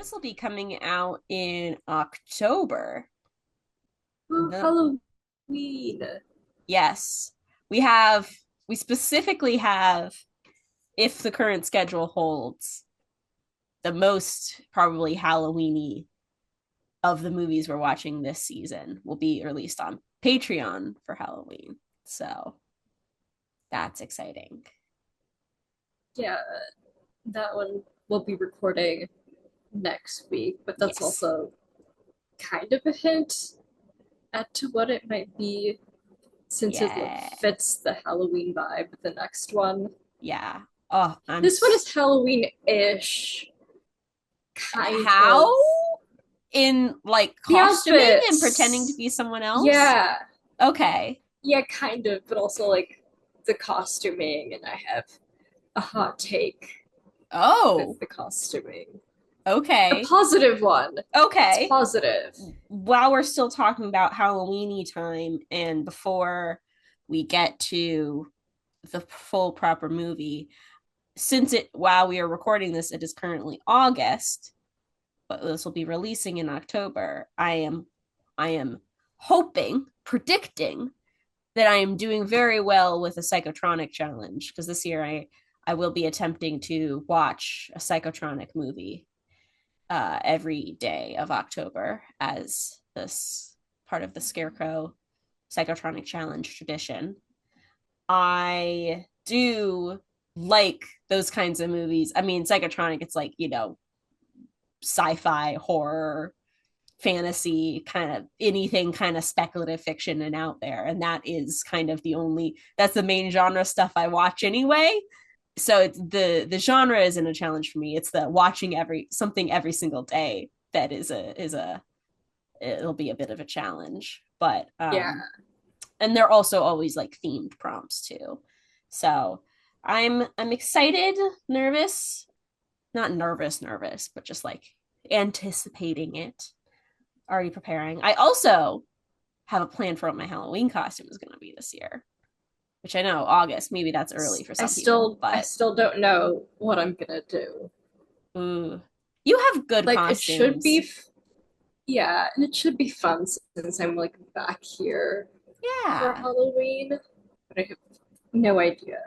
this will be coming out in October. Oh, The, Halloween. yes, we have, we specifically have, if the current schedule holds, the most probably Halloweeny of the movies we're watching this season will be released on Patreon for Halloween. So that's exciting. Yeah, that one we'll be recording next week, but that's Yes. also kind of a hint at to what it might be since it Yeah. fits the Halloween vibe. The next one. Yeah. Oh, This one is Halloween-ish, kind how of. in like The costuming and pretending to outfits. be someone else? Yeah. Okay. Yeah, kind of, but also like the costuming, and I have a hot take Oh, with the costuming. A okay. positive one. It's Okay. positive. While we're still talking about Halloweeny time and before we get to the full proper movie, since it while we are recording this, it is currently August, but this will be releasing in October. I am hoping, predicting that I am doing very well with a psychotronic challenge because this year I will be attempting to watch a psychotronic movie every day of October as this part of the Scarecrow psychotronic challenge tradition. I do like those kinds of movies. I mean, psychotronic, it's like, sci-fi, horror, fantasy, kind of anything kind of speculative fiction and out there. And that is kind of that's the main genre stuff I watch anyway. So it's the genre isn't a challenge for me. It's the watching every single day that is a it'll be a bit of a challenge. But Yeah. and they're also always like themed prompts too. So I'm excited, nervous, not nervous, but just like anticipating it, already preparing. I also have a plan for what my Halloween costume is going to be this year, which I know August, maybe that's early for I some people, still I but still don't know what I'm gonna do. ooh, you have good Like it should costumes. be yeah, and it should be fun since I'm like back here for Yeah. Halloween. But I have no idea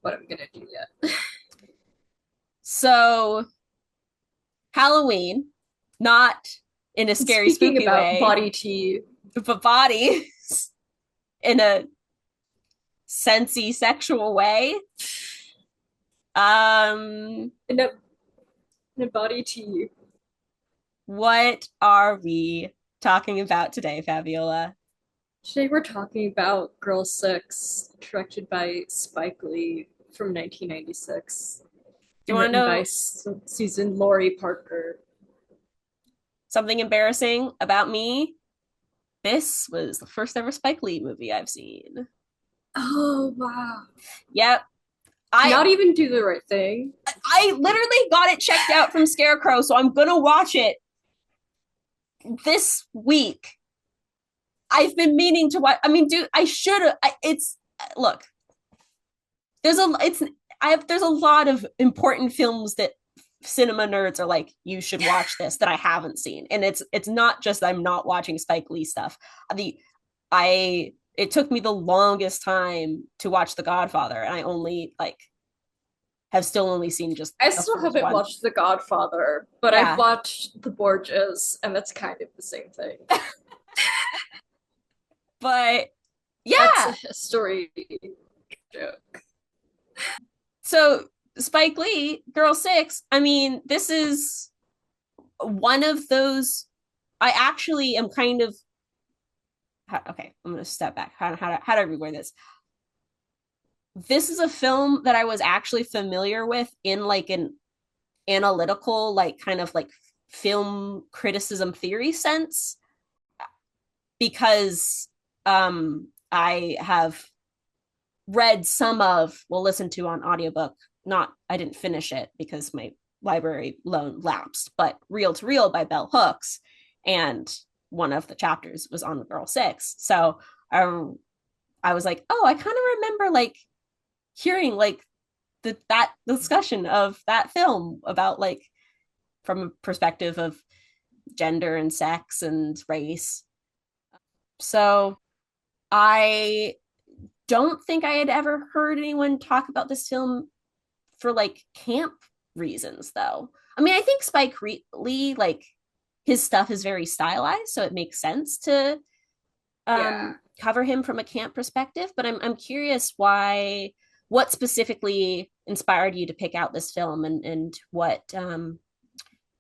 what I'm gonna do yet. So Halloween, not in a And scary, speaking spooky about way, body tea, but bodies in a sensy, sexual way. Um, in a body tea, what are we talking about today, Fabiola? today we're talking about Girl Six, directed by Spike Lee from 1996 Do you and want to written by know Susan Laurie Parker. something embarrassing about me? This was the first ever Spike Lee movie I've seen. Oh wow. Yep. Not I even do the right thing. I literally got it checked out from Scarecrow, so I'm gonna watch it this week. I've been meaning to watch. I mean, dude, I should have. It's look. There's a it's I have there's a lot of important films that cinema nerds are like you should watch this that I haven't seen, and it's not just I'm not watching Spike Lee stuff. The I It took me the longest time to watch The Godfather, and I only like have still only seen just I the still first haven't one. watched The Godfather, but I've Yeah, watched The Borgias, and that's kind of the same thing. but That's a yeah. history joke. So Spike Lee, Girl Six. I mean, this is one of those. I actually am kind of okay. I'm going to step back. How do I reword this? This is a film that I was actually familiar with in like an analytical, like kind of like film criticism theory sense because I have read some of, well, listened to on audiobook. Not, I didn't finish it because my library loan lapsed, but Reel to Reel by Bell Hooks. And one of the chapters was on the Girl Six. So I was like, oh, I kind of remember like hearing like that discussion of that film about like from a perspective of gender and sex and race. So I don't think I had ever heard anyone talk about this film for like camp reasons, though. I mean, I think Lee, like his stuff is very stylized, so it makes sense to Yeah. cover him from a camp perspective. But I'm curious what specifically inspired you to pick out this film, and what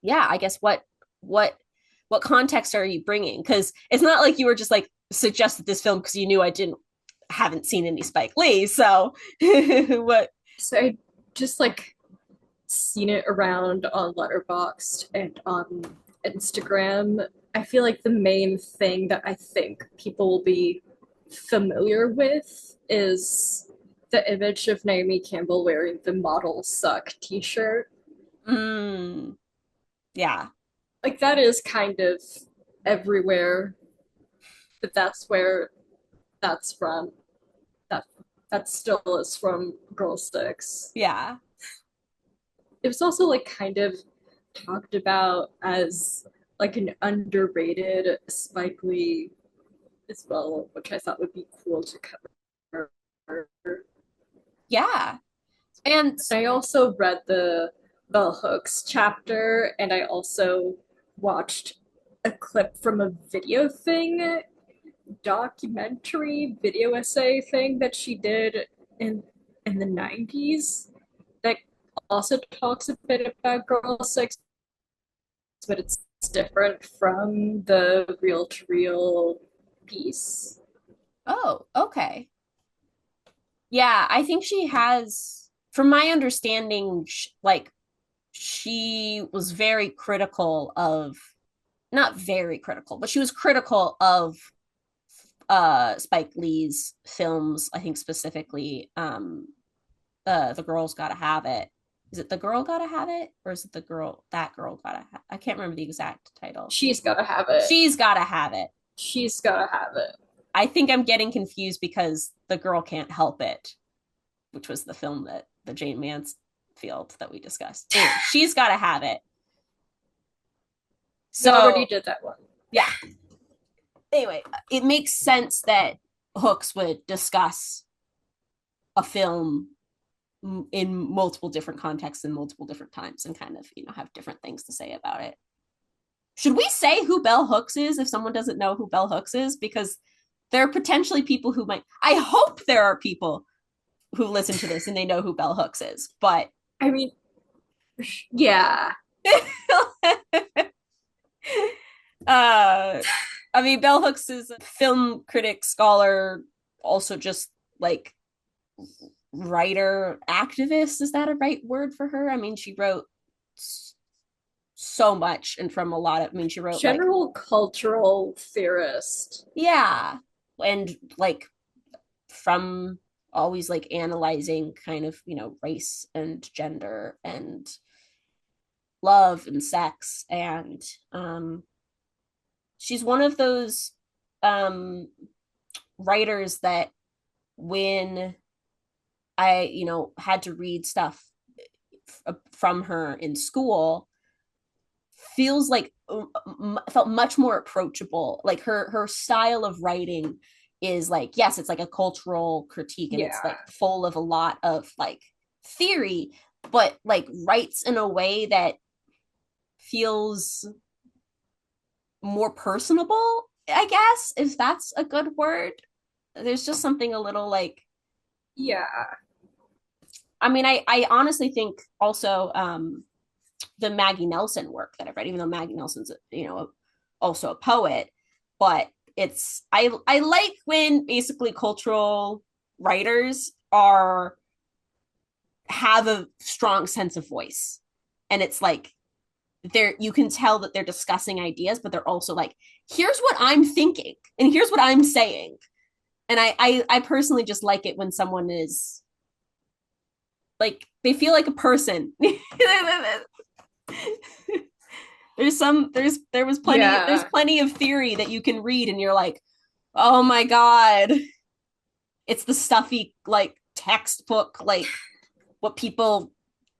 yeah, I guess what what context are you bringing? Because it's not like you were just like suggested this film because you knew I didn't haven't seen any Spike Lee. So what? So I just like seen it around on Letterboxd and on Instagram. I feel like the main thing that I think people will be familiar with is the image of Naomi Campbell wearing the model suck t-shirt. Mm, yeah, Like that is kind of everywhere, but that's where that's from. That that still is from Girl Six. yeah, It was also like kind of talked about as like an underrated Spike Lee as well, which I thought would be cool to cover. yeah. And I also read the Bell Hooks chapter, and I also watched a clip from a video thing, documentary video essay thing that she did in in the 90s that also talks a bit about girl sex, but it's different from the reel to reel piece. oh, okay. Yeah, I think she has, from my understanding, like she was very critical of, not very critical, but she was critical of Spike Lee's films, I think specifically The Girl's Gotta Have It. Is it The Girl Gotta Have It? Or is it The Girl That Girl Gotta Have I can't remember the exact title. She's gotta have it. She's Gotta Have It. She's gotta have it. I think I'm getting confused because The Girl Can't Help It, which was the film that the Jane Mansfield that we discussed. Anyway, She's Gotta Have It. We already So did that one. yeah. Anyway, it makes sense that Hooks would discuss a film in multiple different contexts and multiple different times and kind of, have different things to say about it. Should we say who Bell Hooks is if someone doesn't know who Bell Hooks is? Because there are potentially people who might, I hope there are people who listen to this and they know who Bell Hooks is, but I mean, yeah. uh I mean, Bell Hooks is a film critic, scholar, also just like writer, activist. Is that a right word for her? I mean, she wrote so much, and from a lot of, I mean, she wrote like, General cultural theorist. yeah, and like from always like analyzing kind of, race and gender and love and sex. And she's one of those um writers that when I, had to read stuff from her in school, feels like felt much more approachable. Like her style of writing is like, yes, it's like a cultural critique and it's Yeah. like full of a lot of like theory, but like writes in a way that feels more personable, I guess, if that's a good word. There's just something a little like, Yeah. I mean, I honestly think also the Maggie Nelson work that I've read, even though Maggie Nelson's, also a poet, but I like when basically cultural writers are have a strong sense of voice. And it's like you can tell that they're discussing ideas, but they're also like, here's what I'm thinking and here's what I'm saying. And I personally just like it when someone is like, they feel like a person. There's Yeah. plenty of theory that you can read and you're like, oh my god, it's the stuffy like textbook, like what people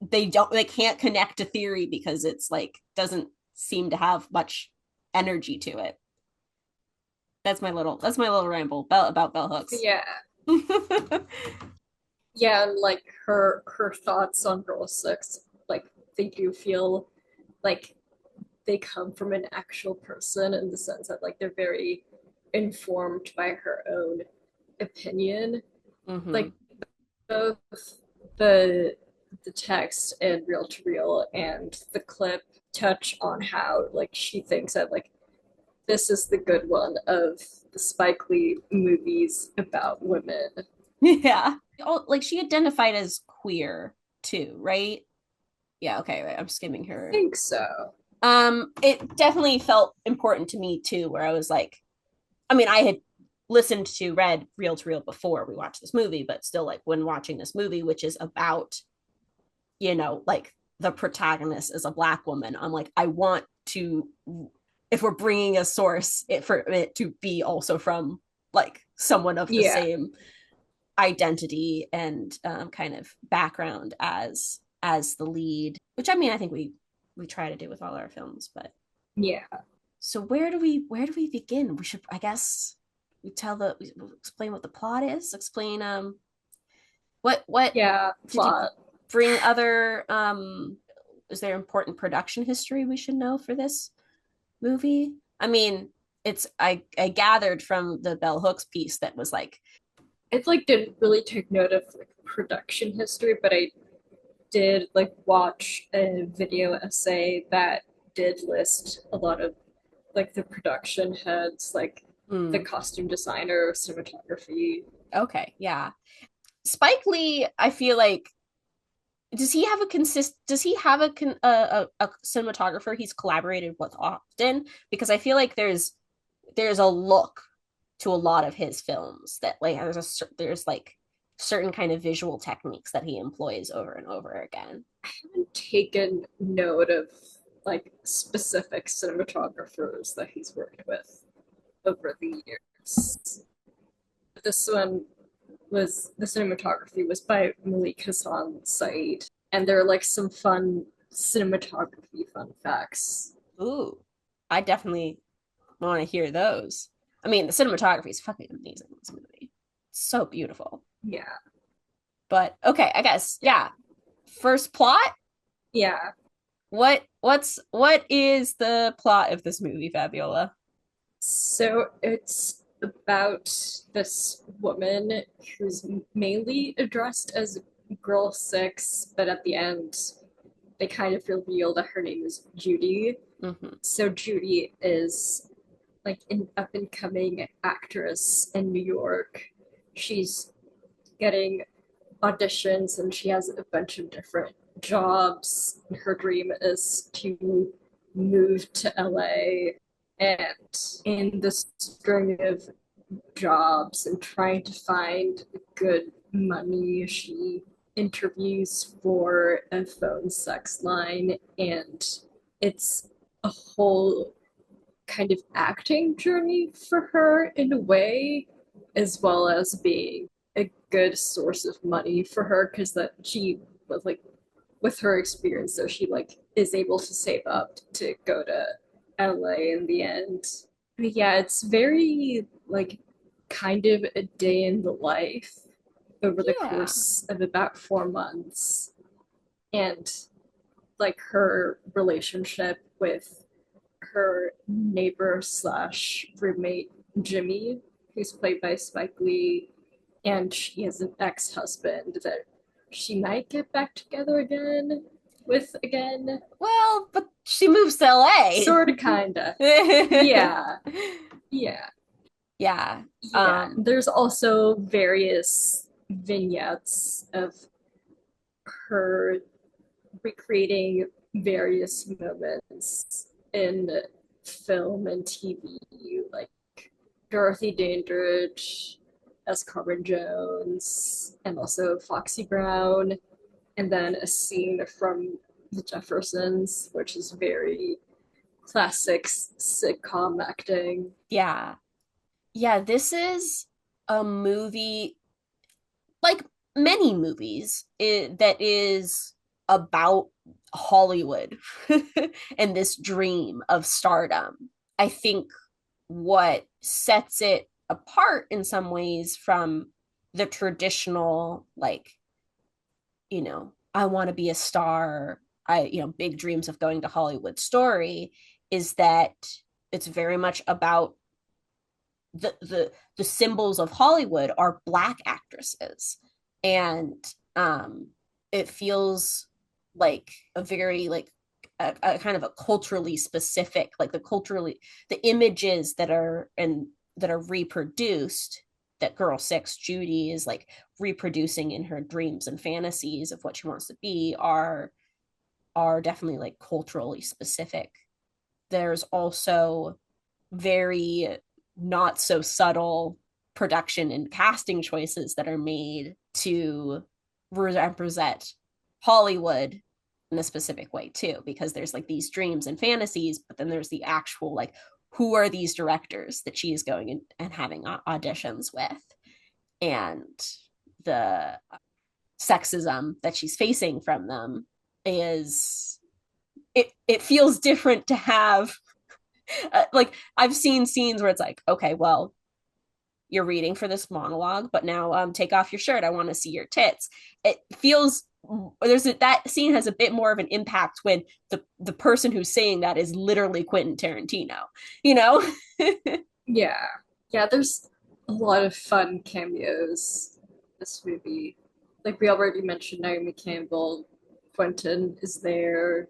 they can't connect a theory because it's like doesn't seem to have much energy to it. That's my little ramble about bell hooks. Yeah. Yeah, and like her thoughts on Girl Six, like they do feel like they come from an actual person in the sense that like they're very informed by her own opinion. Mm-hmm. Like both the the text and reel to reel and the clip touch on how like she thinks that like this is the good one of the Spike Lee movies about women. Yeah. Oh, like she identified as queer too, right? Yeah, okay, right. I'm skimming I her. think so. It definitely felt important to me too, where I was like, I mean, I had read reel to reel before we watched this movie, but still, like, when watching this movie, which is about, like the protagonist is a Black woman, I'm like, I want to, if we're bringing a source, for it to be also from like someone of the Yeah, same identity and kind of background as the lead, which I mean, I think we try to do with all our films. But yeah, so where do we begin? We should, I guess, we'll explain what the plot is, explain what yeah. did you Plot. bring other is there important production history we should know for this movie? I mean, it's I gathered from the Bell Hooks piece that was like, It like didn't really take note of like production history, but I did like watch a video essay that did list a lot of like the production heads, like the hmm, costume designer, cinematography. okay, yeah. Spike Lee, I feel like, does he have a cinematographer he's collaborated with often? Because I feel like there's a look to a lot of his films that like there's like certain kind of visual techniques that he employs over and over again. I haven't taken note of like specific cinematographers that he's worked with over the years. This one was the cinematography was by Malik Hassan Saeed, and there are like some fun cinematography fun facts. Ooh, I definitely want to hear those. I mean, the cinematography is fucking amazing in this movie. It's so beautiful. Yeah, But okay, I guess, yeah, yeah. First plot? yeah. What is the plot of this movie, Fabiola? So it's about this woman who's mainly addressed as Girl Six, but at the end, they kind of reveal that her name is Judy. Mm-hmm. So Judy is like an up and coming actress in New York. She's getting auditions and she has a bunch of different jobs. Her dream is to move to LA. And in the string of jobs and trying to find good money, she interviews for a phone sex line. And it's a whole kind of acting journey for her in a way, as well as being a good source of money for her because that she was like with her experience, so she like is able to save up to go to LA in the end. But yeah, it's very like kind of a day in the life over the Yeah. course of about 4 months, and like her relationship with her neighbor slash roommate Jimmy, who's played by Spike Lee, and she has an ex-husband that she might get back together again with again. Well, but she moves to LA. Sorta kinda. Yeah. Yeah. Yeah. Yeah. There's also various vignettes of her recreating various moments in film and TV, like Dorothy Dandridge as Carmen Jones, and also Foxy Brown, and then a scene from The Jeffersons, which is very classic sitcom acting. Yeah. Yeah, this is a movie like many movies that is about Hollywood and this dream of stardom. I think what sets it apart in some ways from the traditional, like, I want to be a star, big dreams of going to Hollywood story, is that it's very much about the symbols of Hollywood are Black actresses, and it feels like a very like a kind of a culturally specific, like the images that are reproduced, that girl 6 Judy is like reproducing in her dreams and fantasies of what she wants to be, are definitely like culturally specific. There's also very not so subtle production and casting choices that are made to represent Hollywood in a specific way too, because there's like these dreams and fantasies, but then there's the actual like, who are these directors that she is going and having auditions with, and the sexism that she's facing from them is, it feels different to have like, I've seen scenes where it's like, okay, well, you're reading for this monologue, but now take off your shirt, I want to see your tits. It feels, that scene has a bit more of an impact when the person who's saying that is literally Quentin Tarantino, you know. Yeah. Yeah, there's a lot of fun cameos in this movie. Like we already mentioned, Naomi Campbell, Quentin is there.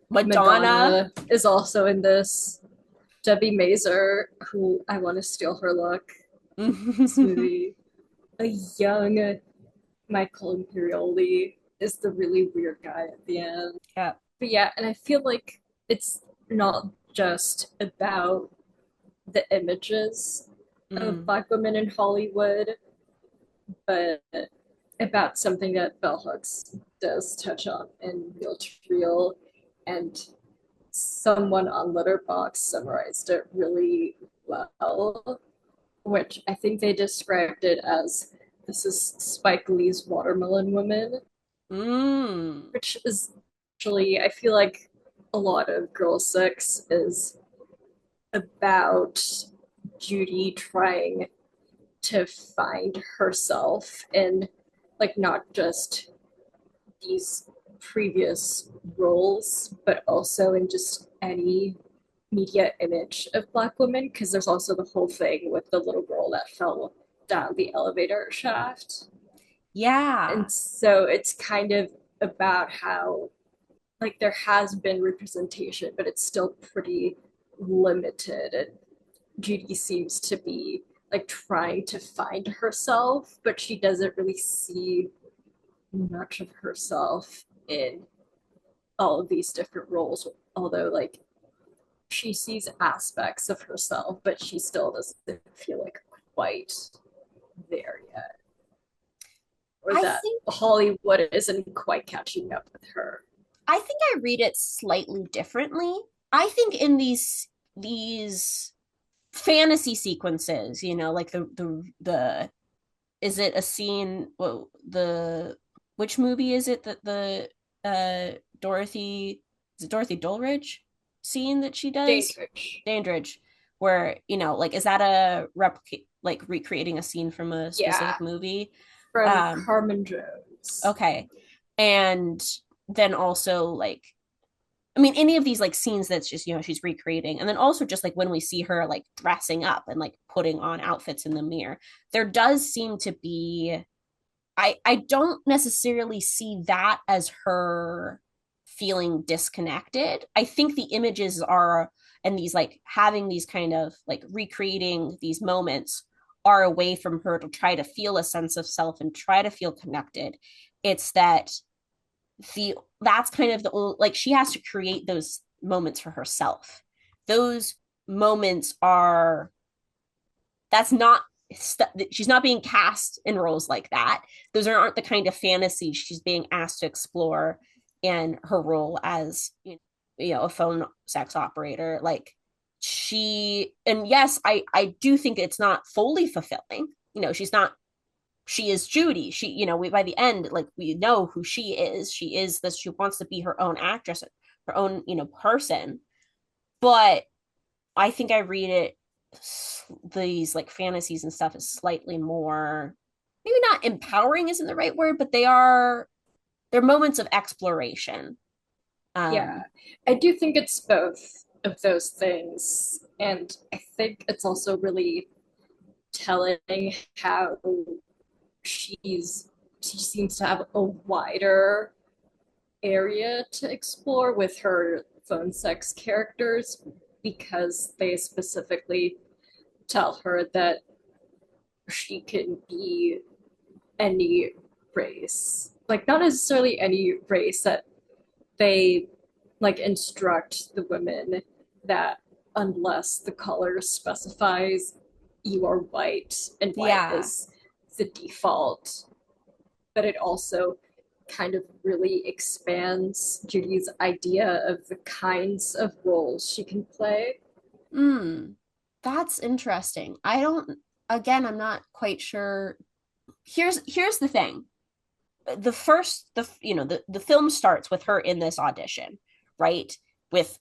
Madonna. Madonna is also in this. Debbie Mazur, who I want to steal her look. This movie. A young Michael Imperioli is the really weird guy at the end. Yeah. But yeah, and I feel like it's not just about the images of Mm. Black women in Hollywood, but about something that Bell Hooks does touch on in Real to Real. And someone on Letterboxd summarized it really well, which I think they described it as, this is Spike Lee's Watermelon Woman, Mm. which is actually, I feel like a lot of Girl 6 is about Judy trying to find herself in, like, not just these previous roles, but also in just any media image of Black women, because there's also the whole thing with the little girl that fell down the elevator shaft. Yeah. And so it's kind of about how, like, there has been representation, but it's still pretty limited. And Judy seems to be like trying to find herself, but she doesn't really see much of herself in all of these different roles. Although, like, she sees aspects of herself, but she still doesn't feel like quite there yet, or I that think Hollywood isn't quite catching up with her. I think I read it slightly differently. I think in these fantasy sequences, like the is it a scene, well, the which movie is it that the Dorothy, is it Dorothy Dolridge scene that she does? Dandridge. Dandridge, where, like, is that a replicate, like recreating a scene from a Yeah, specific movie? from Um, Carmen Jones. okay. And then also, like, I mean, any of these like scenes that's just, she's recreating. And then also just like when we see her like dressing up and like putting on outfits in the mirror, there does seem to be, I don't necessarily see that as her feeling disconnected. I think the images are, and these like having these kind of like recreating these moments are a way from her to try to feel a sense of self and try to feel connected. It's that that's kind of the only, like, she has to create those moments for herself. Those moments are, that's not, she's not being cast in roles like that. Those aren't the kind of fantasies she's being asked to explore in her role as, a phone sex operator. Like, she, and yes, I do think it's not fully fulfilling. She's not she is Judy. She, we by the end, like we know who she is. She is this, she wants to be her own actress, her own, person. But I think I read it, these like fantasies and stuff is slightly more, maybe not empowering isn't the right word, but they're moments of exploration. Yeah, Um, I do think it's both of those things. And I think it's also really telling how she seems to have a wider area to explore with her phone sex characters because they specifically tell her that she can be any race. Like, not necessarily any race, that they like instruct the women that unless the color specifies you are white and white yeah. is the default, but it also kind of really expands Judy's idea of the kinds of roles she can play. Mm, that's interesting. I don't, again, I'm not quite sure. Here's the thing. The first the film starts with her in this audition, right? With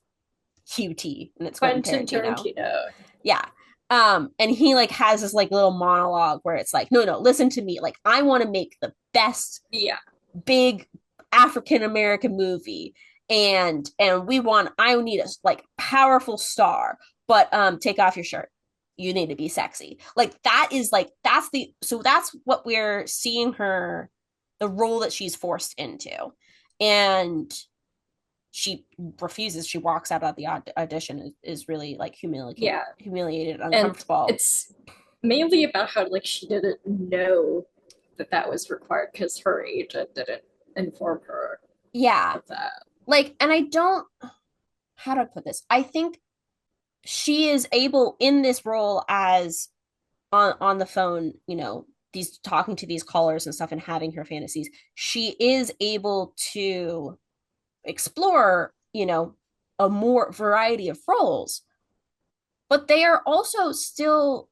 QT, and it's Quentin Quentin Tarantino. Tarantino. Yeah. And he like has this like little monologue where it's like, no, listen to me. Like, I want to make the best Yeah. big African American movie. And I need a like powerful star, but take off your shirt. You need to be sexy. Like that is like that's what we're seeing her, the role that she's forced into. And she refuses. She walks out of the audition, is really like Yeah. humiliated, And uncomfortable. it's mainly about how like she didn't know that that was required because her agent didn't inform her Yeah. of that. Like, and I don't, how do I put this? I think she is able in this role as on the phone, these talking to these callers and stuff and having her fantasies. She is able to explore, a more variety of roles, but they are all still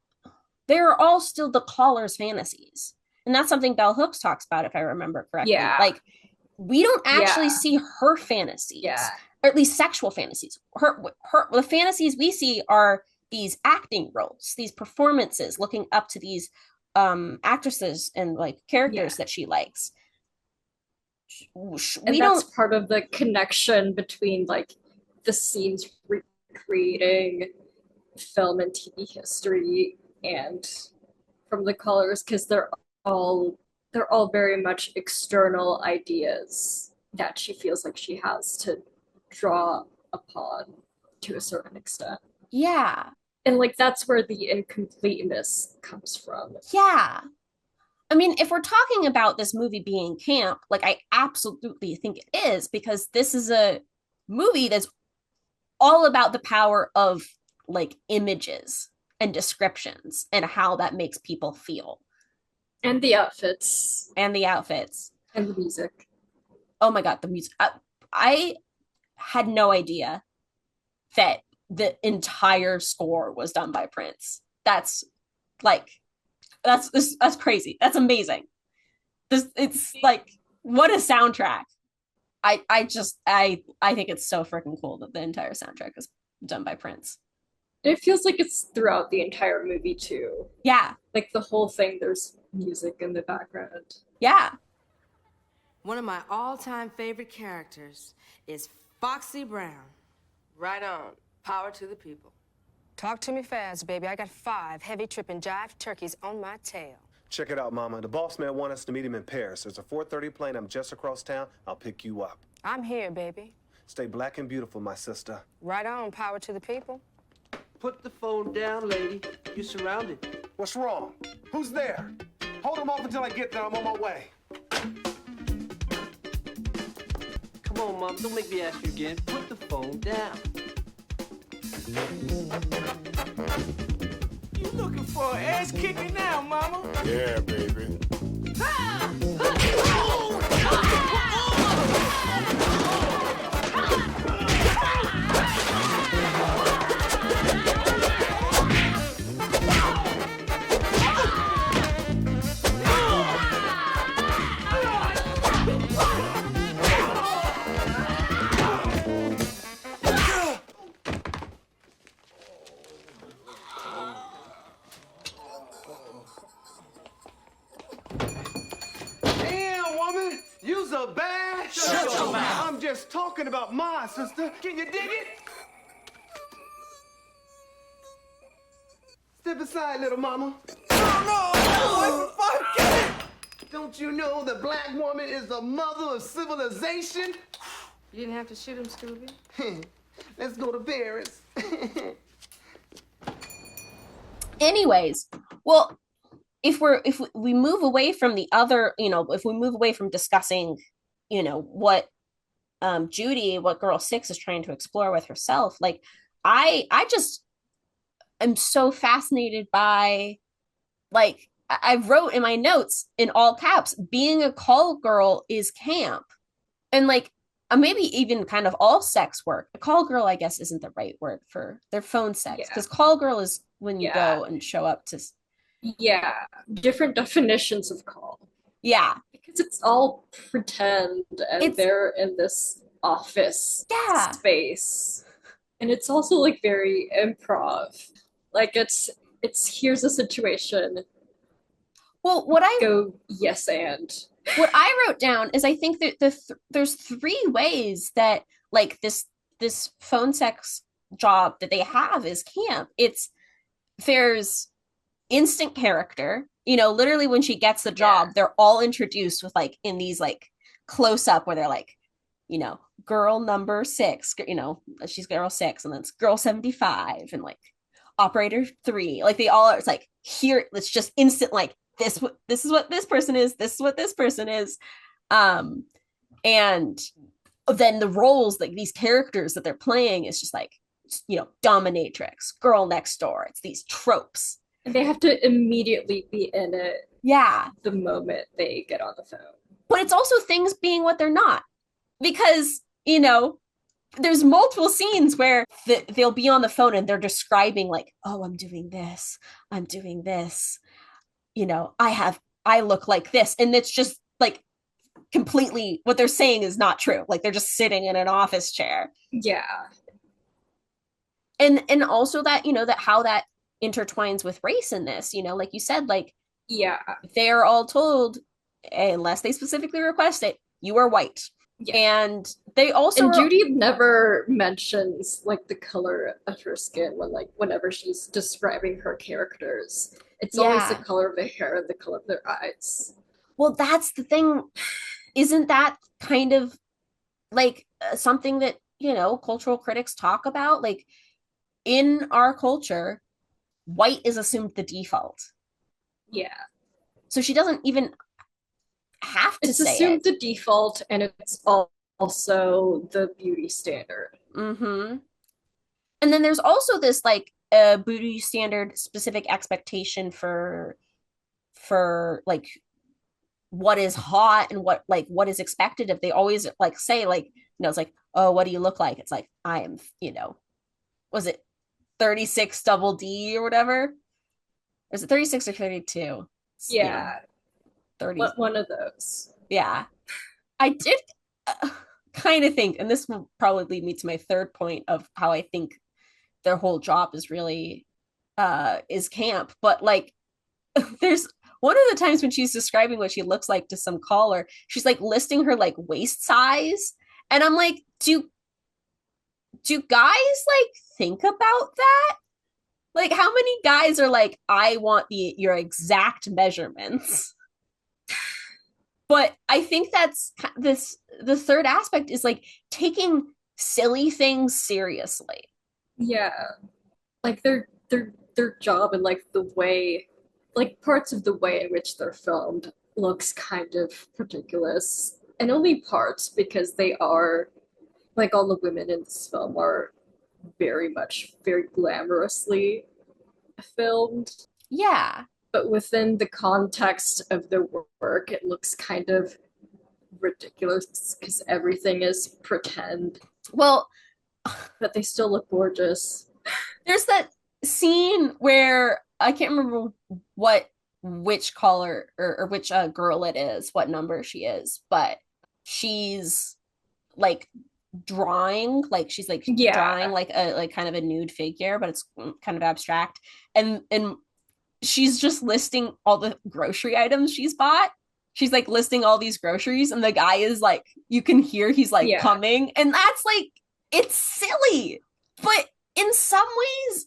the caller's fantasies. And that's something Bell Hooks talks about, if I remember correctly. Yeah. Like, we don't actually Yeah. see her fantasies, Yeah. or at least sexual fantasies. The fantasies we see are these acting roles, these performances, looking up to these actresses and like Yeah. characters that she likes. And We that's don't, part of the connection between like the scenes recreating film and TV history and from the colors because they're all very much external ideas that she feels like she has to draw upon to a certain extent. yeah, And like that's where the incompleteness comes from. yeah. I mean, if we're talking about this movie being camp, like I absolutely think it is, because this is a movie that's all about the power of like images and descriptions and how that makes people feel. And the outfits And the outfits. and the music. Oh my God, the music. I had no idea that the entire score was done by Prince. That's like, that's crazy. That's amazing. It's like, what a soundtrack. I think it's so freaking cool that the entire soundtrack is done by Prince. It feels like it's throughout the entire movie too. Yeah, Like the whole thing, there's music in the background. yeah. One of my all-time favorite characters is Foxy Brown. Right on. Power to the people. Talk to me fast, baby. I got 5 heavy tripping jive turkeys on my tail. Check it out, Mama. The boss man wants us to meet him in Paris. There's a 4:30 plane. I'm just across town. I'll pick you up. I'm here, baby. Stay black and beautiful, my sister. Right on, power to the people. Put the phone down, lady. You're surrounded. What's wrong? Who's there? Hold him off until I get there. I'm on my way. Come on, Mom. Don't make me ask you again. Put the phone down. You looking for an ass kicking now, Mama? Yeah, baby. talking about my sister. Can you dig it? Step aside, little mama. Oh, no! Get it! Don't you know the black woman is the mother of civilization? You didn't have to shoot him, Scooby. Let's go to Paris. Anyways, well, if we move away from the other, if we move away from discussing, what Judy, what girl 6 is trying to explore with herself, like I just am so fascinated by, like, I wrote in my notes in all caps, being a call girl is camp. And like maybe even kind of all sex work. A call girl, I guess, isn't the right word for their phone sex, because call girl is when you go and show up to. Yeah, different definitions of call. Yeah, because it's all pretend, and they're in this office space, and it's also like very improv. Like it's here's a situation. Well, what I go yes and. What I wrote down is I think that there's 3 ways that like this phone sex job that they have is camp. There's instant character, literally when she gets the job, they're all introduced with like in these like close up where they're like, girl number 6, she's girl 6, and then it's girl 75 and like operator 3, like they all are. It's like, here, let's just instant like this is what this person is, this is what this person is, and then the roles, like these characters that they're playing is just like, dominatrix, girl next door. It's these tropes. They have to immediately be in it. Yeah. The moment they get on the phone. But it's also things being what they're not. Because, there's multiple scenes where they'll be on the phone and they're describing like, oh, I'm doing this. I look like this. And it's just like completely what they're saying is not true. Like they're just sitting in an office chair. Yeah. And also that, that how that intertwines with race in this, like you said, like, they're all told, unless they specifically request it, you are white. Yeah. And they also Judy never mentions like the color of her skin whenever she's describing her characters. It's always the color of their hair and the color of their eyes. Well, that's the thing. Isn't that kind of like something that, cultural critics talk about? Like in our culture, white is assumed the default. Yeah. So she doesn't even have to say it. It's assumed the default, and it's also the beauty standard. Mm-hmm. And then there's also this like a beauty standard specific expectation for like what is hot and what is expected of. They always like say like, it's like, oh, what do you look like? It's like, I am, was it 36 double D or whatever? Or is it 36 or 32? Yeah. 30. One of those. Yeah. I did kind of think, and this will probably lead me to my third point of how I think their whole job is really is camp, but like there's one of the times when she's describing what she looks like to some caller, she's like listing her like waist size, and I'm like, do guys like think about that? Like how many guys are like, I want your exact measurements? But I think that's the third aspect is like taking silly things seriously. Yeah. Like their job and like the way, like parts of the way in which they're filmed looks kind of ridiculous. And only parts, because they are, like all the women in this film are very glamorously filmed. Yeah. But within the context of their work, it looks kind of ridiculous because everything is pretend. Well, but they still look gorgeous. There's that scene where I can't remember which caller or which girl it is, what number she is, but she's like drawing, like she's like drawing like a kind of a nude figure, but it's kind of abstract, and she's just listing all the grocery items she's bought, she's like listing all these groceries, and the guy is like, you can hear he's like Yeah. coming, and that's like, it's silly, but in some ways,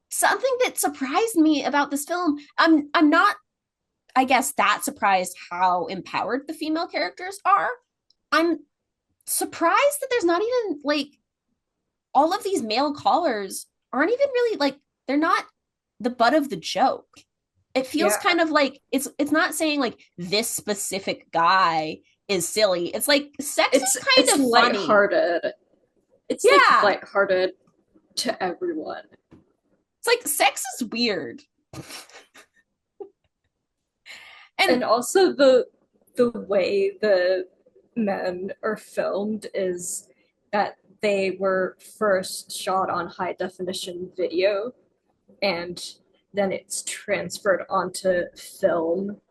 something that surprised me about this film, I'm not, I guess, that surprised how empowered the female characters are. I'm surprised that there's not even like all of these male callers aren't even really like, they're not the butt of the joke. It feels Yeah. kind of like it's not saying like this specific guy is silly. It's like sex is kind it's of funny. lighthearted. It's like Yeah. lighthearted to everyone. It's like sex is weird. And also the way the men are filmed is that they were first shot on high definition video and then it's transferred onto film.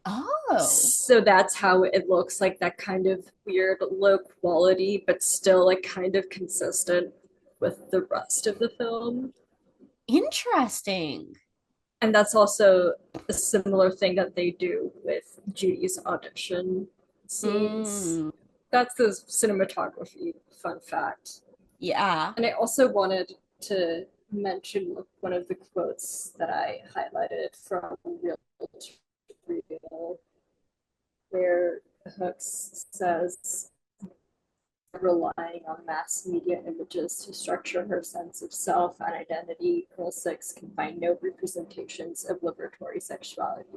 Oh. So that's how it looks like, that kind of weird low quality, but still like kind of consistent with the rest of the film. Interesting. And that's also a similar thing that they do with Judy's audition scenes. That's the cinematography, fun fact. Yeah. And I also wanted to mention one of the quotes that I highlighted from Real to Real, where Hooks says, relying on mass media images to structure her sense of self and identity, Girl 6 can find no representations of liberatory sexuality.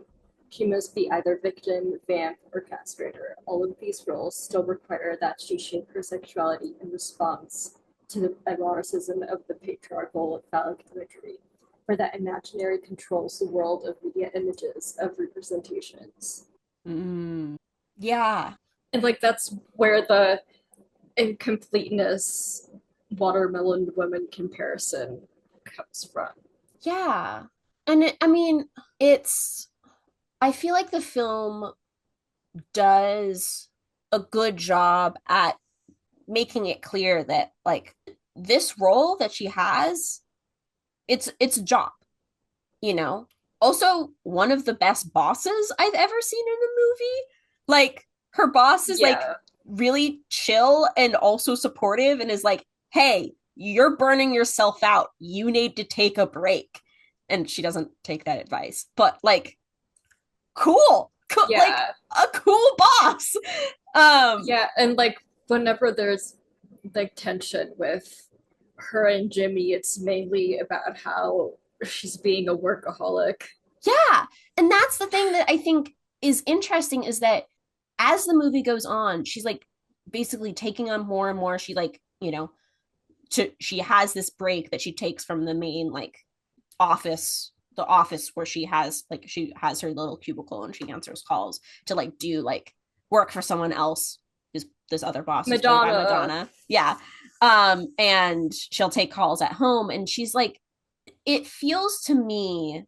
She must be either victim, vamp, or castrator. All of these roles still require that she shape her sexuality in response to the eroticism of the patriarchal phallic imagery, for that imaginary controls the world of media images, of representations. Yeah. And like that's where the incompleteness watermelon woman comparison comes from. Yeah. And I mean, it's, I feel like the film does a good job at making it clear that like this role that she has, it's a job, you know. Also, one of the best bosses I've ever seen in a movie. Like her boss is like really chill and also supportive and is like, hey, you're burning yourself out, you need to take a break. And she doesn't take that advice, but like, cool, like a cool boss. Yeah, and like whenever there's like tension with her and Jimmy, it's mainly about how she's being a workaholic. Yeah, and that's the thing that I think is interesting, is that as the movie goes on, she's like basically taking on more and more. She like, you know, she has this break that she takes from the main like office, the office where she has her little cubicle and she answers calls to like do like work for someone else, who's this other boss, Madonna. Yeah. And she'll take calls at home, and she's like, it feels to me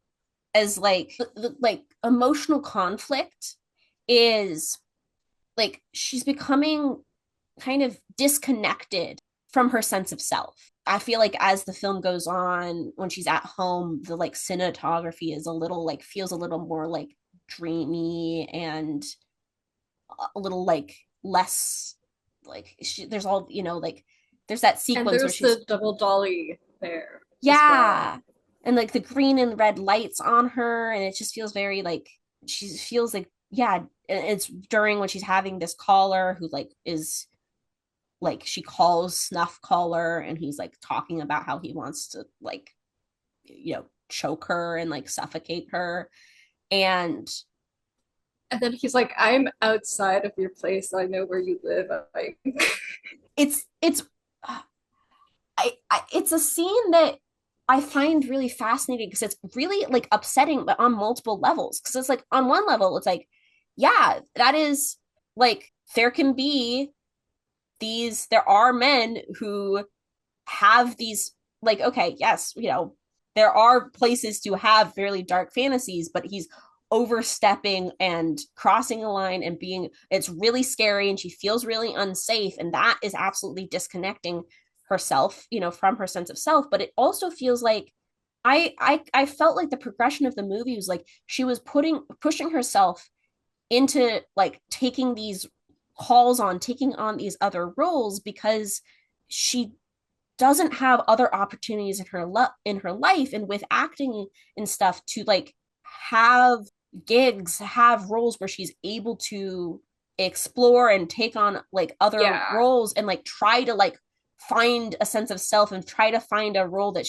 as like like emotional conflict is like she's becoming kind of disconnected from her sense of self. I feel like as the film goes on, when she's at home, the like cinematography is a little like, feels a little more like dreamy and a little like less like there's all, you know, like there's that sequence and where she's the double dolly there. Yeah. Well. And like the green and red lights on her, and it just feels very like she feels like, yeah, it's during when she's having this caller who like is like, she calls snuff caller, and he's like talking about how he wants to like, you know, choke her and like suffocate her. And then he's like, I'm outside of your place, I know where you live. it's it's a scene that I find really fascinating because it's really like upsetting, but on multiple levels. Because it's like, on one level, it's like, yeah, that is like, there can be there are men who have these like, okay, yes, you know, there are places to have fairly dark fantasies, but he's overstepping and crossing a line and it's really scary, and she feels really unsafe, and that is absolutely disconnecting herself, you know, from her sense of self. But it also feels like I felt like the progression of the movie was like she was pushing herself into like taking on these other roles because she doesn't have other opportunities in her life, and with acting and stuff, to like have gigs, have roles where she's able to explore and take on like other Yeah. roles and like try to like find a sense of self and try to find a role that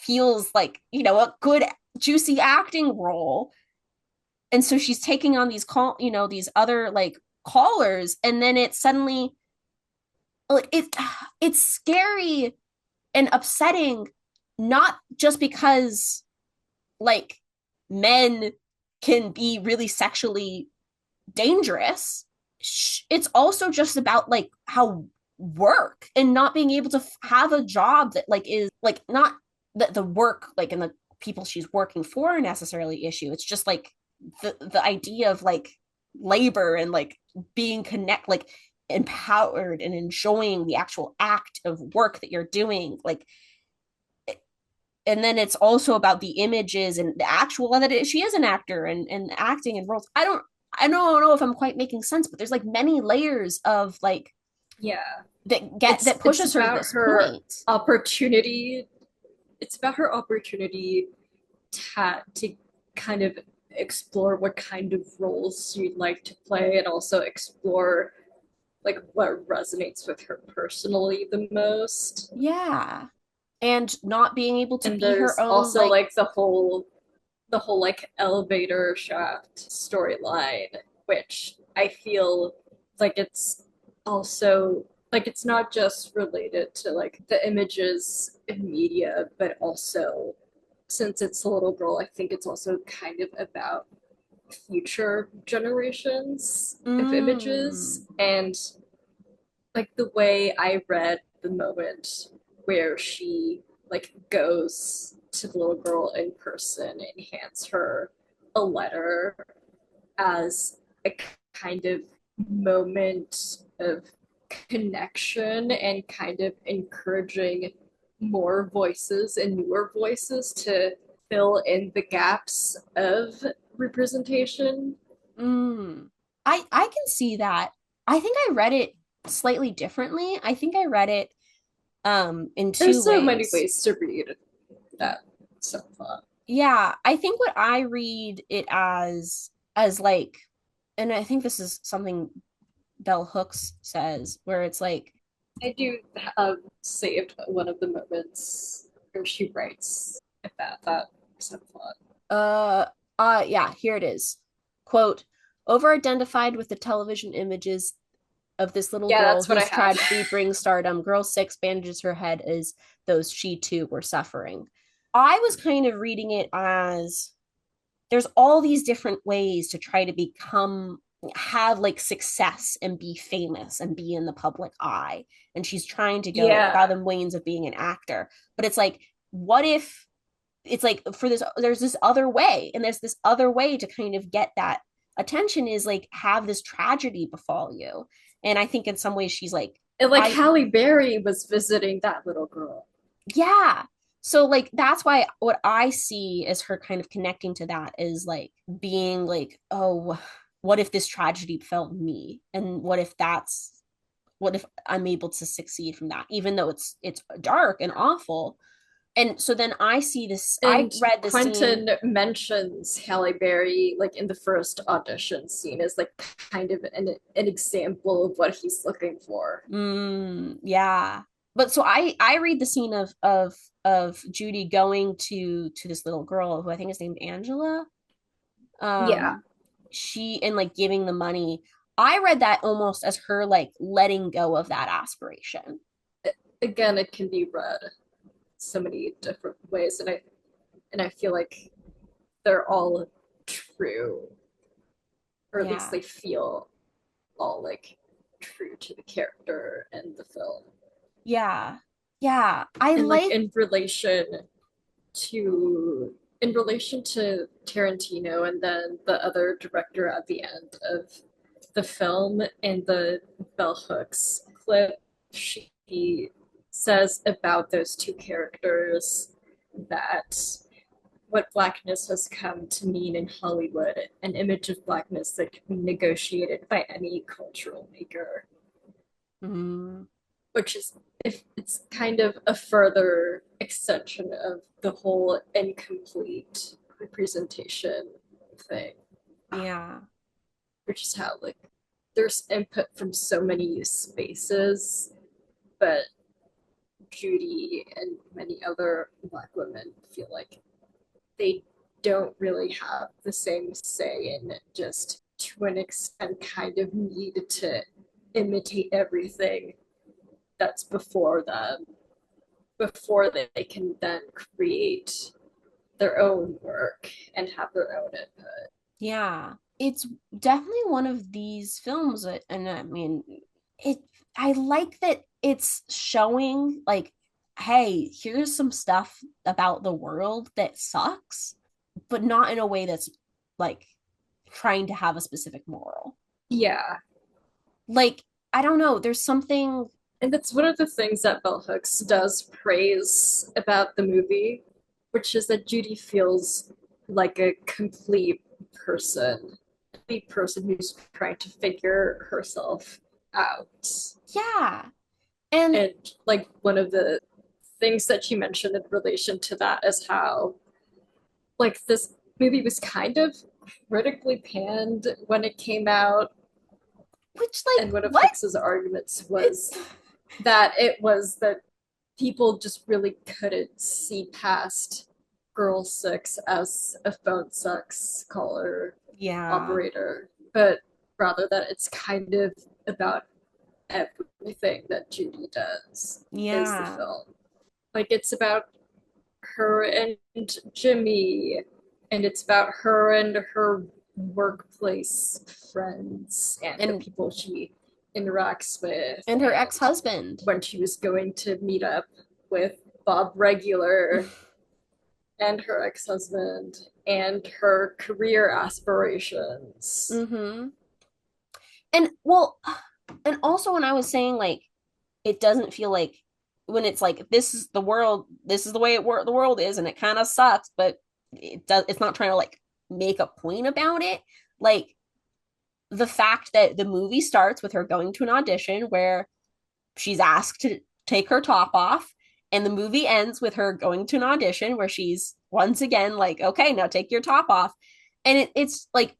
feels like, you know, a good juicy acting role. And so she's taking on these other like callers, and then it suddenly like it's scary and upsetting, not just because like men can be really sexually dangerous. It's also just about like how work and not being able to have a job that like is like not that the work like and the people she's working for necessarily issue. It's just like the idea of like labor and like being like empowered and enjoying the actual act of work that you're doing, like. And then it's also about the images and the actual that she is an actor and acting in roles. I don't know if I'm quite making sense, but there's like many layers of like Yeah. that pushes her to this point. Opportunity. It's about her opportunity to kind of explore what kind of roles you'd like to play, and also explore like what resonates with her personally the most. Yeah. And not being able to And be her there's own also like like the whole like elevator shaft storyline, which I feel like it's also like it's not just related to like the images in media, but also since it's a little girl, I think it's also kind of about future generations of mm, images. And like the way I read the moment where she like goes to the little girl in person and hands her a letter as a kind of moment of connection and kind of encouraging more voices and newer voices to fill in the gaps of representation. mm. I can see that. I think I read it slightly differently. I think I read it in two There's so many ways. ways to read that so far. Yeah, I think what I read it as like, and I think this is something Bell Hooks says, where it's like, I do have saved one of the moments where she writes about that subplot. uh, yeah, here it is. Quote, over identified with the television images of this little Yeah, girl that's what I whose have. tragedy brings stardom, girl six bandages her head as those she too were suffering. I was kind of reading it as there's all these different ways to try to have like success and be famous and be in the public eye, and she's trying to go Yeah. fathom ways of being an actor. But it's like, what if it's like for this there's this other way, and there's this other way to kind of get that attention is like have this tragedy befall you. And I think in some ways she's like, And like I Halle Berry was visiting that little girl. yeah. So like that's why what I see as her kind of connecting to that is like being like, oh, what if this tragedy befell me, and what if I'm able to succeed from that, even though it's dark and awful. And so then I see this, I And read the scene. Quentin mentions Halle Berry like in the first audition scene as like kind of an example of what he's looking for. Yeah. But so I read the scene of Judy going to this little girl who I think is named Angela. Yeah. She and like giving the money. I read that almost as her like letting go of that aspiration. Again, it can be read so many different ways, and I feel like they're all true, or at least Yeah. they feel all like true to the character and the film. Yeah. Yeah. I And like like in relation to Tarantino and then the other director at the end of the film, in the Bell Hooks clip, she says about those two characters that what blackness has come to mean in Hollywood, an image of blackness that can be negotiated by any cultural maker, Mm. which is if it's kind of a further extension of the whole incomplete representation thing, Yeah. which is how like there's input from so many spaces, but Judy and many other Black women feel like they don't really have the same say in just to an extent kind of need to imitate everything that's before them before they can then create their own work and have their own input. Yeah. It's definitely one of these films and I mean it I like that it's showing like, hey, here's some stuff about the world that sucks, but not in a way that's like trying to have a specific moral. Yeah. Like, I don't know, there's something. And that's one of the things that Bell Hooks does praise about the movie, which is that Judy feels like a complete person who's trying to figure herself out. Yeah. And And like one of the things that she mentioned in relation to that is how like this movie was kind of critically panned when it came out, which and one of what? Hicks's arguments was that it was that people just really couldn't see past girl six as a phone sex caller Yeah. operator, but rather that it's kind of about everything that Judy does is the Yeah. film. Like it's about her and Jimmy, and it's about her and her workplace friends and the And people she interacts with, and her ex-husband. when she was going to meet up with Bob Regular and her ex-husband and her career aspirations. Mm-hmm. And well, and also when I was saying like it doesn't feel like when it's like this is the world, this is the way the world is, and it kind of sucks, but it's not trying to like make a point about it. Like the fact that the movie starts with her going to an audition where she's asked to take her top off, and the movie ends with her going to an audition where she's once again like, okay, now take your top off. And it's like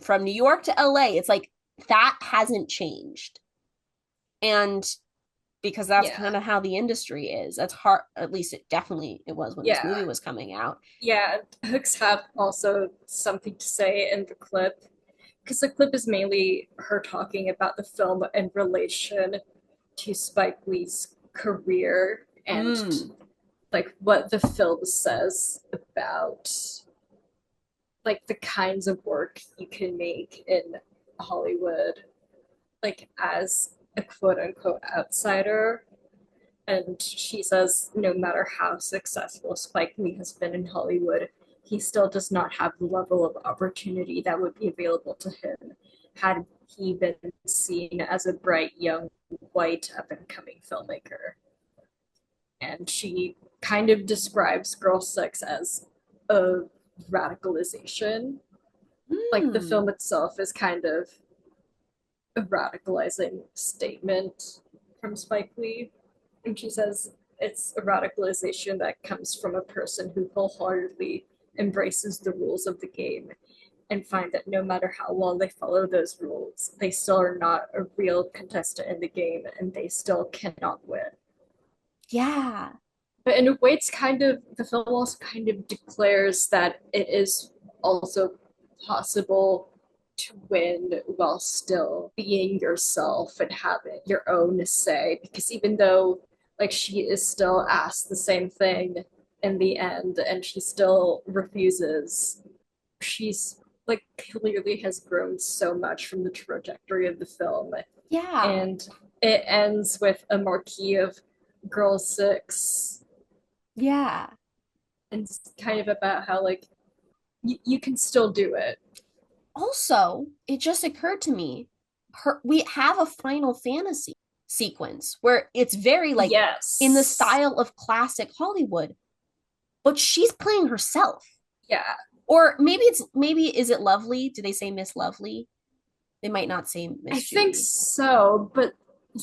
from New York to LA, it's like that hasn't changed. And because that's kind of how the industry is. That's hard, at least it was when this movie was coming out. Yeah, Hooks had also something to say in the clip, because the clip is mainly her talking about the film in relation to Spike Lee's career and like what the film says about like the kinds of work you can make in Hollywood, like as a quote unquote outsider. And she says no matter how successful Spike Lee has been in Hollywood, he still does not have the level of opportunity that would be available to him had he been seen as a bright young white up and coming filmmaker. And she kind of describes Girl Six as a radicalization. Like the film itself is kind of a radicalizing statement from Spike Lee. And she says it's a radicalization that comes from a person who wholeheartedly embraces the rules of the game and find that no matter how well they follow those rules, they still are not a real contestant in the game and they still cannot win. Yeah. But in a way, it's kind of, the film also kind of declares that it is also possible to win while still being yourself and having your own say. Because even though, like, she is still asked the same thing in the end and she still refuses, she's, like, clearly has grown so much from the trajectory of the film. Yeah. And it ends with a marquee of Girl Six. Yeah. And it's kind of about how, like, you can still do it. Also, it just occurred to me, we have a Final Fantasy sequence where it's very like in the style of classic Hollywood. but she's playing herself. Yeah. Or maybe is it Lovely? Do they say Miss Lovely? They might not say Miss I Judy. think so, but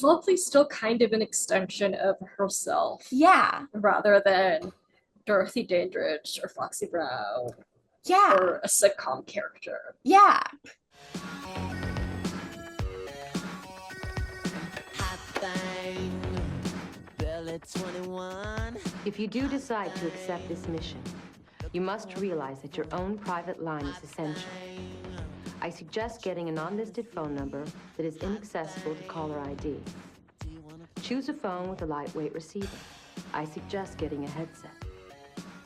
Lovely's still kind of an extension of herself. Yeah. Rather than Dorothy Dandridge or Foxy Brown. Yeah. Or a sitcom character. Yeah. If you do decide to accept this mission, you must realize that your own private line is essential. I suggest getting a non-listed phone number that is inaccessible to caller ID. Choose a phone with a lightweight receiver. I suggest getting a headset.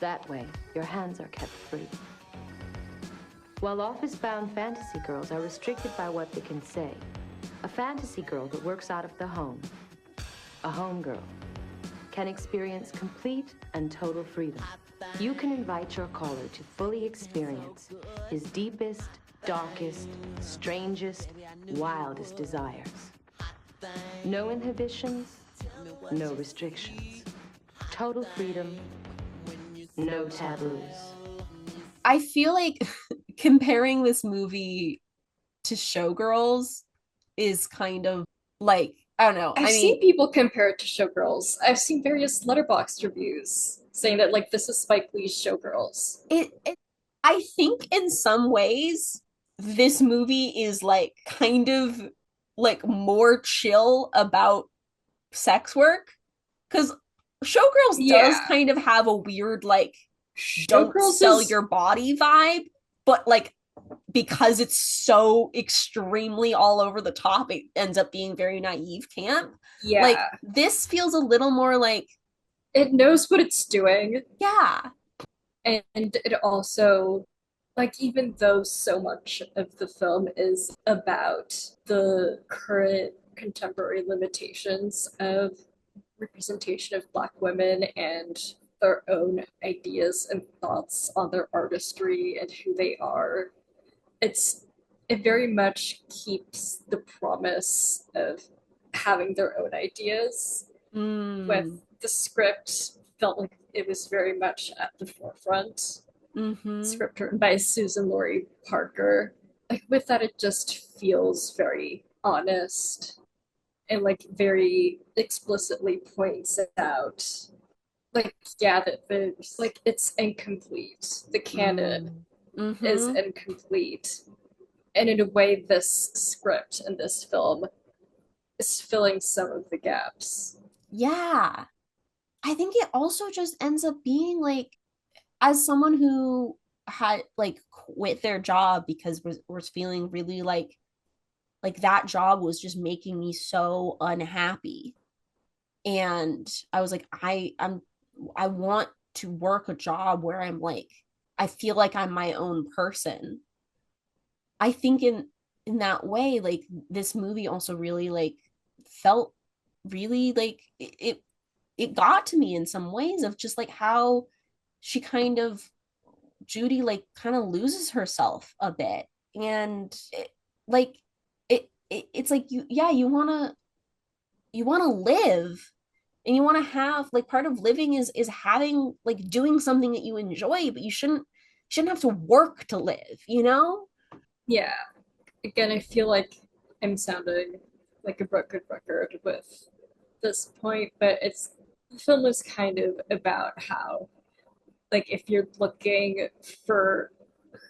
That way, your hands are kept free. While office-bound fantasy girls are restricted by what they can say, a fantasy girl that works out of the home, a home girl, can experience complete and total freedom. You can invite your caller to fully experience his deepest, darkest, strangest, wildest desires. No inhibitions, no restrictions. Total freedom, no taboos. I feel like comparing this movie to Showgirls is kind of like, I don't know. I've seen people compare it to Showgirls. I've seen various Letterboxd reviews saying that like this is Spike Lee's Showgirls. I think in some ways this movie is like kind of like more chill about sex work, because Showgirls does kind of have a weird like don't sell your body vibe, but like because it's so extremely all over the top, it ends up being very naive camp. Yeah. Like this feels a little more like it knows what it's doing. Yeah. And it also, like, even though so much of the film is about the current contemporary limitations of representation of Black women and their own ideas and thoughts on their artistry and who they are, it very much keeps the promise of having their own ideas. With the script, felt like it was very much at the forefront. Script written by Susan Laurie Parker. Like with that, it just feels very honest and like very explicitly points out, like that there's like it's incomplete. The canon is incomplete, and in a way, this script and this film is filling some of the gaps. Yeah. I think it also just ends up being like, as someone who had like quit their job because was feeling really like that job was just making me so unhappy, and I was like, I want to work a job where I'm like, I feel like I'm my own person. I think in that way, like this movie also really like felt really like it got to me in some ways of just like how she kind of Judy like kind of loses herself a bit, and it's like you want to live, and you want to have like part of living is having like doing something that you enjoy, but you shouldn't have to work to live, you know? Yeah. Again, I feel like I'm sounding like a broken record with this point, but the film is kind of about how, like, if you're looking for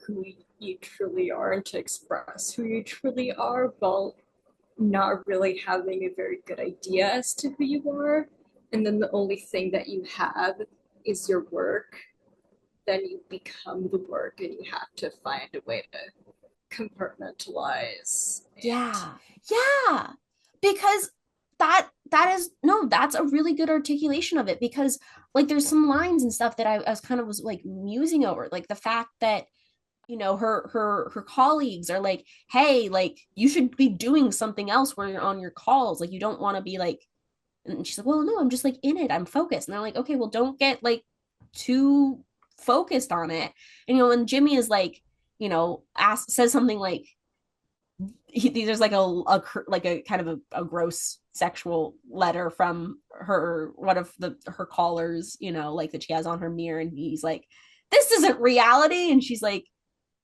who you truly are and to express who you truly are, while not really having a very good idea as to who you are, and then the only thing that you have is your work, then you become the work and you have to find a way to compartmentalize. Yeah. Because that's a really good articulation of it, because like there's some lines and stuff that I was kind of was like musing over, like the fact that her colleagues are like, hey, like you should be doing something else when you're on your calls, like you don't want to be like, and she's like, well, no, I'm just like in it, I'm focused, and they're like, okay, well, don't get like too focused on it. And when Jimmy is like, says something like, there's like a kind of a gross sexual letter from her one of her callers, like that she has on her mirror, and he's like, this isn't reality, and she's like,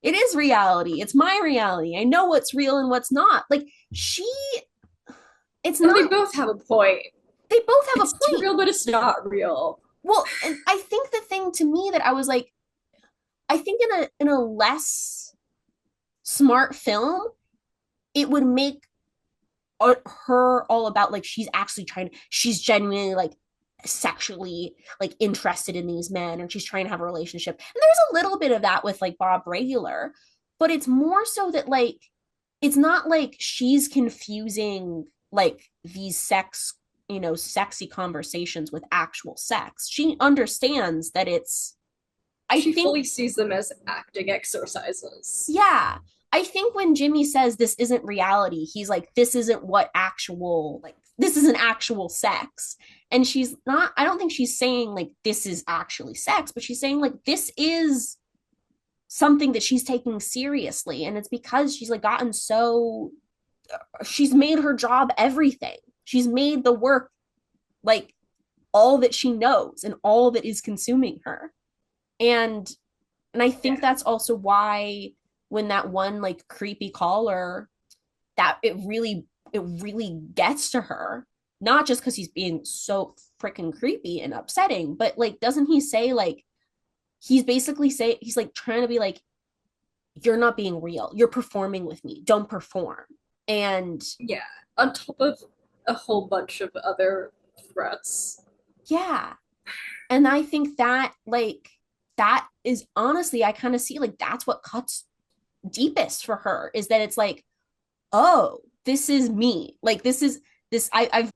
it is reality, it's my reality, I know what's real and what's not. Like, it's And not, they both have a point. they both have It's a point. real, but it's not real. Well, and I think the thing to me that I was like, I think in a less smart film, it would make her all about, like, she's genuinely like sexually like interested in these men, and she's trying to have a relationship. And there's a little bit of that with like Bob Regular, but it's more so that like it's not like she's confusing like these sexy conversations with actual sex. She understands that she fully sees them as acting exercises. Yeah. I think when Jimmy says this isn't reality, he's like, this isn't this isn't actual sex. And she's not, I don't think she's saying like this is actually sex, but she's saying like this is something that she's taking seriously. And it's because she's like she's made her job everything. She's made the work like all that she knows and all that is consuming her. And I think that's also why when that one like creepy caller, that it really gets to her, not just because he's being so freaking creepy and upsetting, but like doesn't he say like he's like trying to be like, you're not being real, you're performing with me, don't perform. And yeah, on top of a whole bunch of other threats. Yeah. And I think that is honestly, I kind of see like that's what cuts deepest for her, is that it's like, oh, this is me, like this is this I've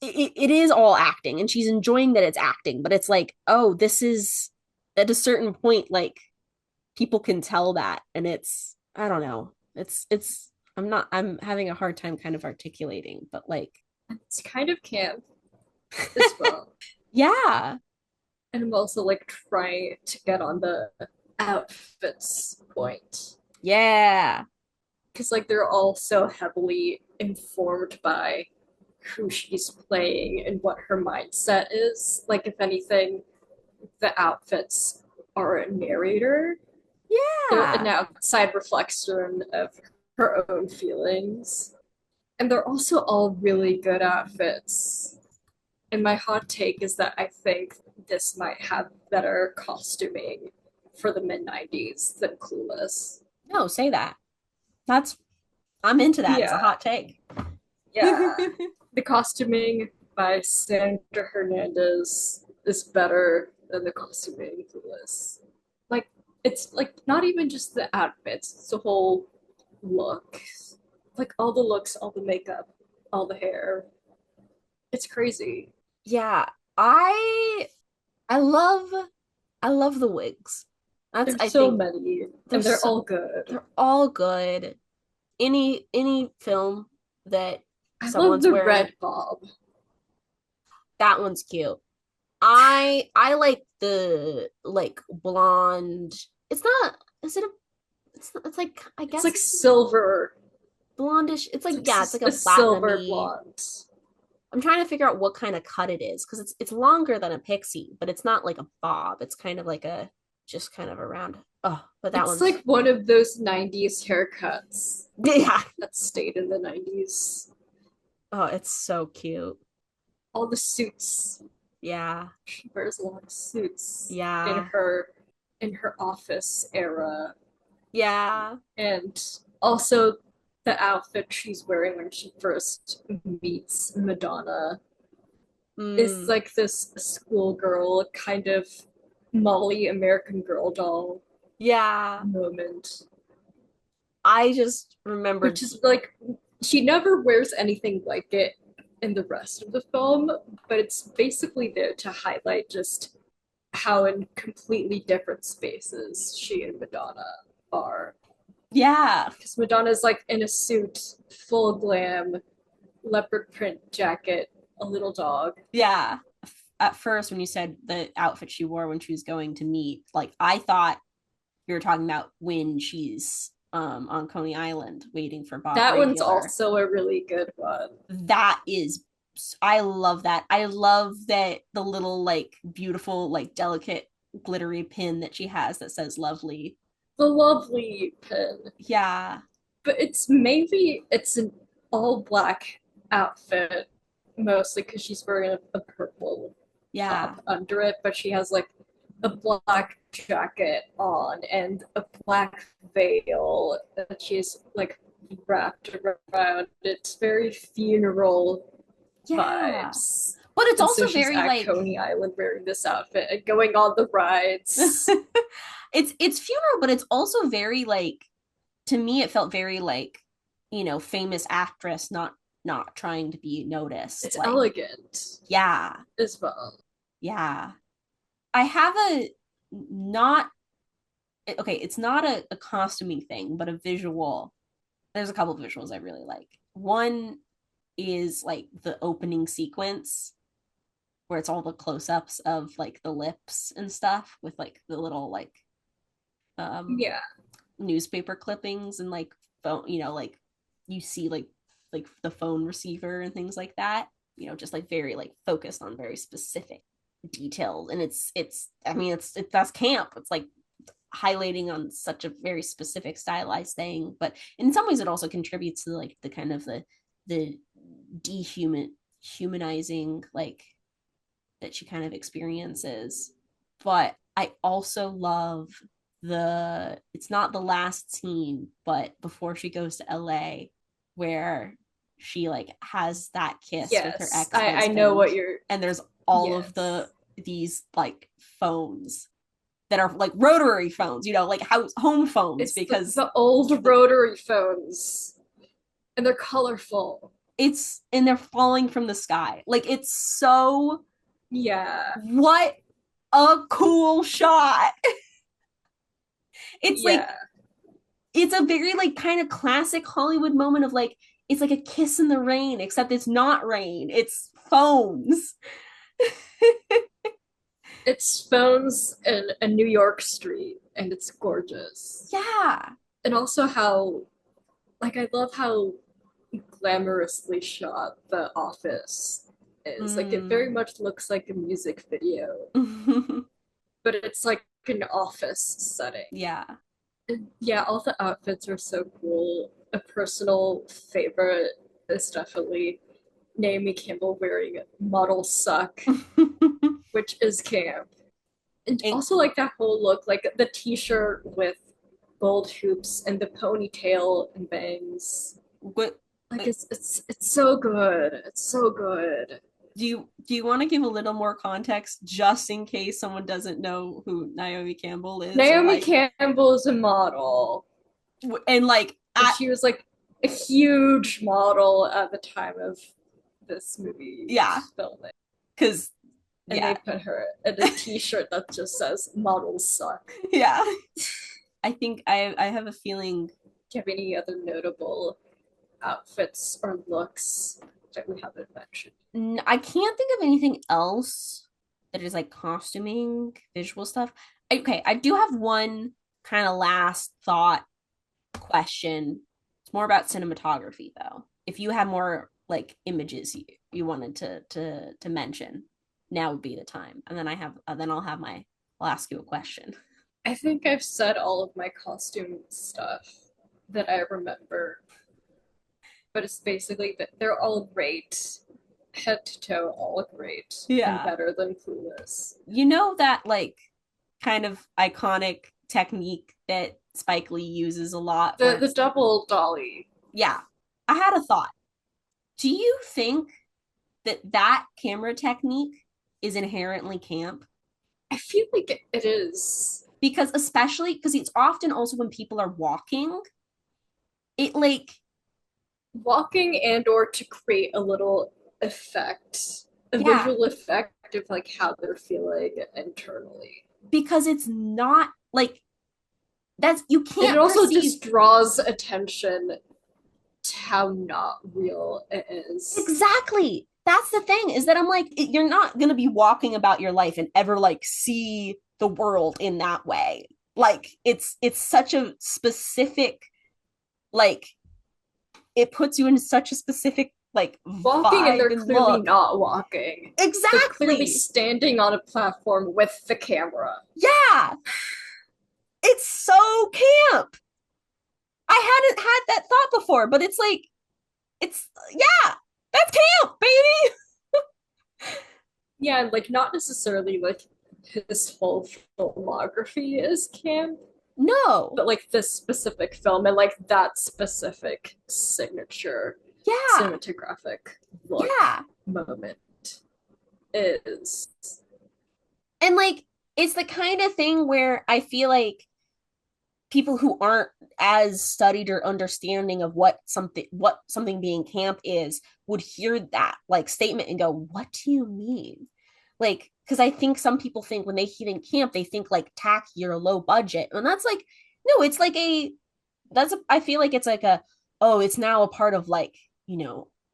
it is all acting, and she's enjoying that it's acting, but it's like, oh, this is at a certain point like people can tell that, and it's, I don't know, it's I'm having a hard time kind of articulating, but like it's kind of camp as well. Yeah. And I'm also like trying to get on the outfits point. Yeah. Because like they're all so heavily informed by who she's playing and what her mindset is. Like, if anything, the outfits are a narrator. They're an outside reflection of her own feelings. And they're also all really good outfits. And my hot take is that I think this might have better costuming for the mid-90s than Clueless. No, say that. I'm into that as a hot take. Yeah. The costuming by Sandra Hernandez is better than the costuming in Clueless. Like, it's like not even just the outfits, it's the whole look. Like all the looks, all the makeup, all the hair. It's crazy. Yeah. I love the wigs. There's so many. And they're all good. They're all good. Any film that someone's wearing, red bob. That one's cute. I like the like blonde. It's not. Is it a? It's like, I guess it's like silver, blondish. It's like it's like a silver blonde. I'm trying to figure out what kind of cut it is, because it's longer than a pixie, but it's not like a bob. It's kind of like a just kind of around. Oh, but that one's like one of those 90s haircuts. Yeah, that stayed in the 90s. Oh, it's so cute. All the suits. Yeah. She wears a lot of suits. Yeah. In her office era. Yeah. And also the outfit she's wearing when she first meets Madonna is like this schoolgirl kind of Molly American Girl doll. Yeah. Moment. I just remember, which is like, she never wears anything like it in the rest of the film, but it's basically there to highlight just how in completely different spaces she and Madonna are. Yeah. Because Madonna's like in a suit, full glam, leopard print jacket, a little dog. Yeah. At first, when you said the outfit she wore when she was going to meet, like, I thought you were talking about when she's on Coney Island waiting for Bob. That one's also a really good one. That is I love that. I love that the little like beautiful like delicate glittery pin that she has that says lovely. The lovely pin. Yeah. But it's an all black outfit mostly because she's wearing a purple Yeah. top under it, but she has like a black jacket on and a black veil that she's like wrapped around. It's very funeral Yeah. vibes. But it's And also so she's very at like Coney Island wearing this outfit and going on the rides. it's funeral, but it's also very like to me it felt very like, you know, famous actress not trying to be noticed. It's like, elegant yeah. as well. Yeah. I have a not okay, it's not a costuming thing, but a visual. There's a couple of visuals I really like. One is like the opening sequence where it's all the close-ups of like the lips and stuff with like the little like Yeah. newspaper clippings and like phone, you know, like you see like the phone receiver and things like that, you know, just like very like focused on very specific details. And it's I mean it's that's camp. It's like highlighting on such a very specific stylized thing, but in some ways it also contributes to like the kind of the humanizing like that she kind of experiences. But I also love the it's not the last scene, but before she goes to LA where she like has that kiss with her Yes, ex-husband. I know what you're. And there's all Yes. of these like phones that are like rotary phones, you know, like home phones, It's because the old rotary phones, and they're colorful. and they're falling from the sky. Like it's so Yeah, what a cool shot. It's like yeah, it's a very like kind of classic Hollywood moment of like it's like a kiss in the rain, except it's not rain, it's phones. it's phones in a New York street, and it's gorgeous. Yeah. And also how, like, I love how glamorously shot the office is. Like, it very much looks like a music video, but it's like an office setting. Yeah. And yeah, all the outfits are so cool. A personal favorite is definitely Naomi Campbell wearing model suck, which is camp. And also like that whole look, like the t-shirt with gold hoops and the ponytail and bangs. What Like it's so good. It's so good. do you want to give a little more context just in case someone doesn't know who Naomi Campbell is? Naomi like, Campbell is a model. And like And she was like a huge model at the time of this movie filming. Because and they put her in a t-shirt that just says models suck. Yeah. I think I have a feeling. Do you have any other notable outfits or looks that we haven't mentioned? I can't think of anything else that is like costuming, visual stuff. Okay, I do have one kind of last thought question. It's more about cinematography though. If you have more like images you wanted to mention, now would be the time. And then I'll ask you a question. I think I've said all of my costume stuff that I remember. But it's basically that they're all great. Head to toe, all great. Yeah. And better than Clueless. You know that like kind of iconic technique that Spike Lee uses a lot? The double dolly. Yeah. I had a thought. Do you think that camera technique is inherently camp? I feel like it is. Because especially because it's often also when people are walking, it like walking and or to create a little effect, visual effect of like how they're feeling internally. Because it's not like that's you can't. And it also just draws attention to how not real it is. Exactly. That's the thing is that I'm like you're not gonna be walking about your life and ever like see the world in that way. Like it's such a specific like it puts you in such a specific like walking and vibe they're and clearly look. not walking. They're clearly Exactly. standing on a platform with the camera. Yeah. It's so camp. I hadn't had that thought before, but it's like, it's, yeah, that's camp, baby. Yeah, like not necessarily like his whole filmography is camp, No. but like this specific film and like that specific signature Yeah. cinematographic look Yeah. moment is. And like, it's the kind of thing where I feel like people who aren't as studied or understanding of what something being camp is would hear that like statement and go, what do you mean? Like, because I think some people think when they think camp, they think like tacky or low budget. And that's like, no, it's like I feel like it's like oh, it's now a part of like,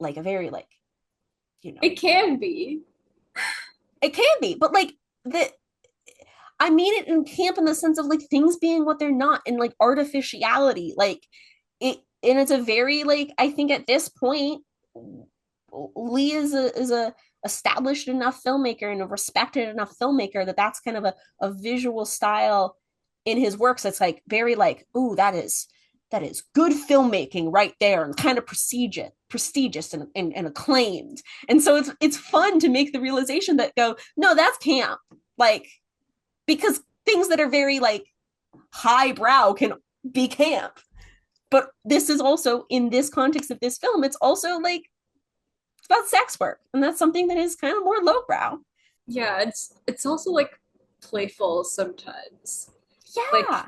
like a very like, It can be. it can be, but like the I mean it in camp in the sense of like things being what they're not and like artificiality. Like and it's a very like I think at this point, Lee is a established enough filmmaker and a respected enough filmmaker that that's kind of a visual style in his works that's like very like, ooh, that is good filmmaking right there and kind of prestigious and acclaimed. And so it's fun to make the realization that go, no, that's camp. Like, because things that are very like highbrow can be camp. But this is also in this context of this film, it's also like it's about sex work. And that's something that is kind of more lowbrow. Yeah, it's also like playful sometimes. Like Yeah.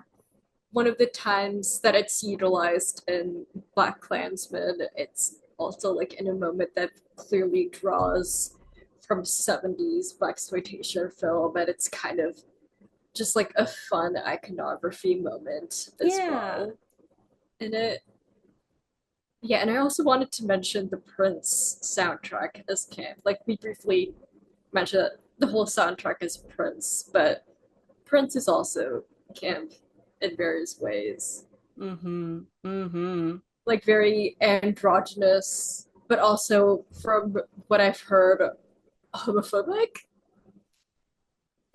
one of the times that it's utilized in Black Klansman, it's also like in a moment that clearly draws from 70s blaxploitation film, and it's kind of just like a fun iconography moment as Yeah. well in it. Yeah, and I also wanted to mention the Prince soundtrack as camp. Like we briefly mentioned that the whole soundtrack is Prince, but Prince is also camp in various ways. Mm-hmm. Mm-hmm. Like very androgynous, but also from what I've heard, homophobic,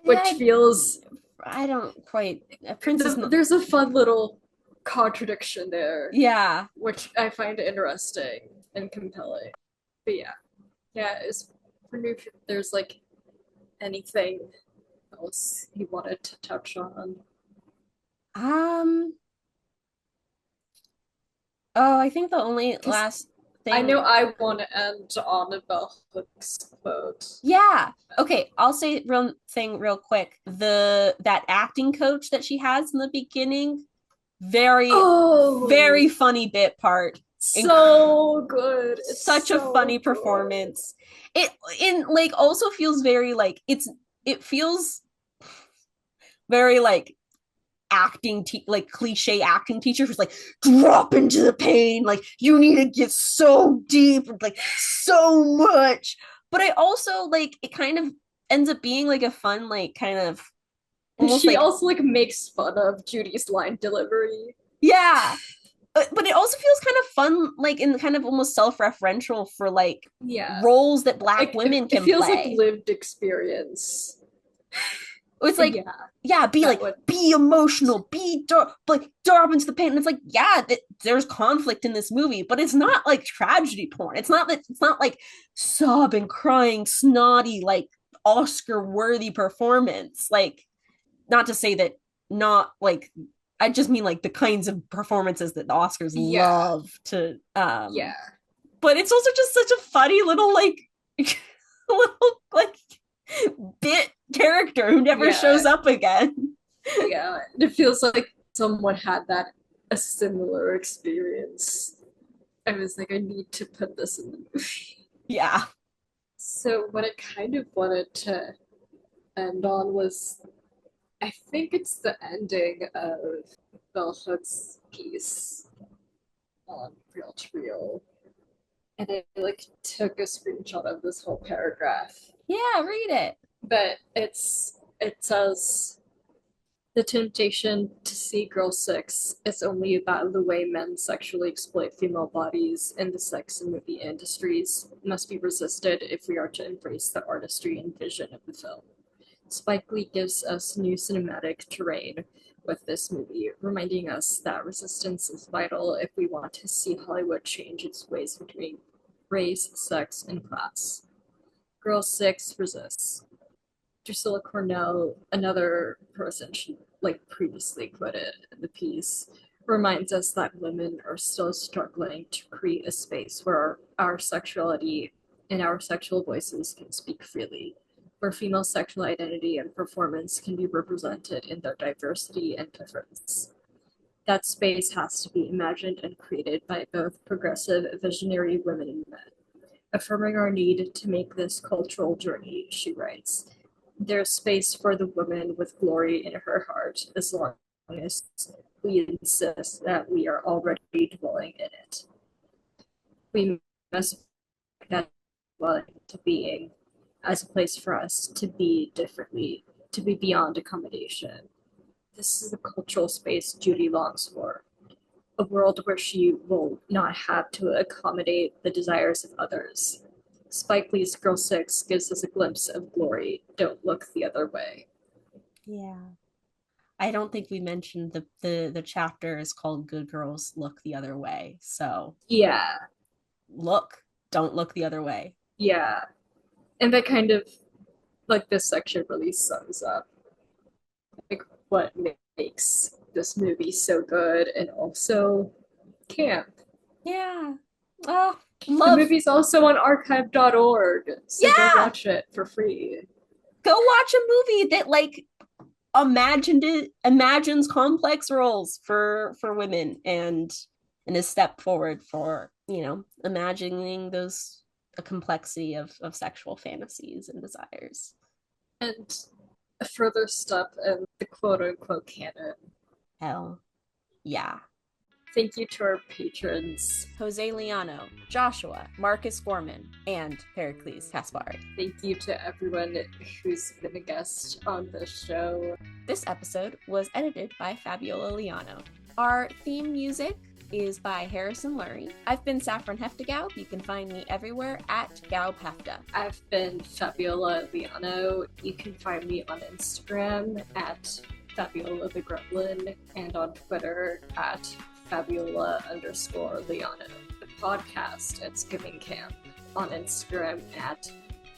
which Yeah, feels I don't quite Prince is not. there's a fun little contradiction there, Yeah. which I find interesting and compelling. But yeah, it's for new. There's like anything else you wanted to touch on? Um oh, I think the only Because last I know thing. I want to end on a bell hooks quote. Yeah. Okay, I'll say real thing real quick. That acting coach that she has in the beginning, very very Oh, funny bit part. so good. It's Such a so funny good. performance. It in like also feels very like it feels very like like cliche acting teacher who's like drop into the pain, like you need to get so deep, like so much. But I also like it kind of ends up being like a fun like kind of And almost she like, also like makes fun of Judy's line delivery. yeah, but it also feels kind of fun like in kind of almost self-referential for like Yeah. roles that black Like women it can feels like play. lived experience. It's like, Yeah. yeah, That would be emotional, be dark, like drop into the pain. And it's like, yeah, there's conflict in this movie, but it's not like tragedy porn. It's not like sob and crying, snotty, like Oscar worthy performance. Like, not to say that not like I just mean like the kinds of performances that the Oscars yeah. love to Yeah. but it's also just such a funny little like little like bit character who never Yeah. shows up again. Yeah. It feels like someone had that a similar experience. I was like, I need to put this in the movie. Yeah. So what I kind of wanted to end on was I think it's the ending of Bell Hook's piece on Real to Real. And I like took a screenshot of this whole paragraph. Yeah, read it. But it says The temptation to see Girl 6 is only about the way men sexually exploit female bodies in the sex and movie industries must be resisted if we are to embrace the artistry and vision of the film. Spike Lee gives us new cinematic terrain with this movie, reminding us that resistance is vital if we want to see Hollywood change its ways between race, sex, and class. Girl 6 resists. Drusilla Cornell, another person she previously quoted in the piece, reminds us that women are still struggling to create a space where our sexuality and our sexual voices can speak freely, where female sexual identity and performance can be represented in their diversity and difference. That space has to be imagined and created by both progressive, visionary women and men, affirming our need to make this cultural journey, she writes. There's space for the woman with glory in her heart as long as we insist that we are already dwelling in it. We must make that dwelling to being as a place for us to be differently, to be beyond accommodation. This is the cultural space Judy longs for, a world where she will not have to accommodate the desires of others. Spike Lee's Girl 6 gives us a glimpse of glory. Don't look the other way. Yeah. I don't think we mentioned the chapter is called Good Girls Look the Other Way. So yeah, don't look the other way. Yeah. And that kind of this section really sums up what makes this movie so good and also camp. Yeah. Oh, the movie's also on archive.org, so yeah! Go watch it for free. Go watch a movie that imagines complex roles for women and a step forward for imagining a complexity of sexual fantasies and desires, and a further step in the quote-unquote canon. Hell yeah. Thank you to our patrons, Jose Liaño, Joshua, Marcus Gorman, and Pericles Kaspari. Thank you to everyone who's been a guest on this show. This episode was edited by Fabiola Liaño. Our theme music is by Harrison Lurie. I've been Saffron Hefta-Gaub. You can find me everywhere at Gaub Hefta. I've been Fabiola Liaño. You can find me on Instagram at Fabiola the Gremlin and on Twitter at Fabiola_Liaño. The podcast, It's Giving Camp, on Instagram at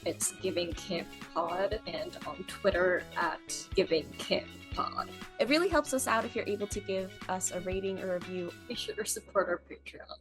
It's Giving Camp Pod and on Twitter at Giving Camp Pod. It really helps us out if you're able to give us a rating or review. Be sure to support our Patreon.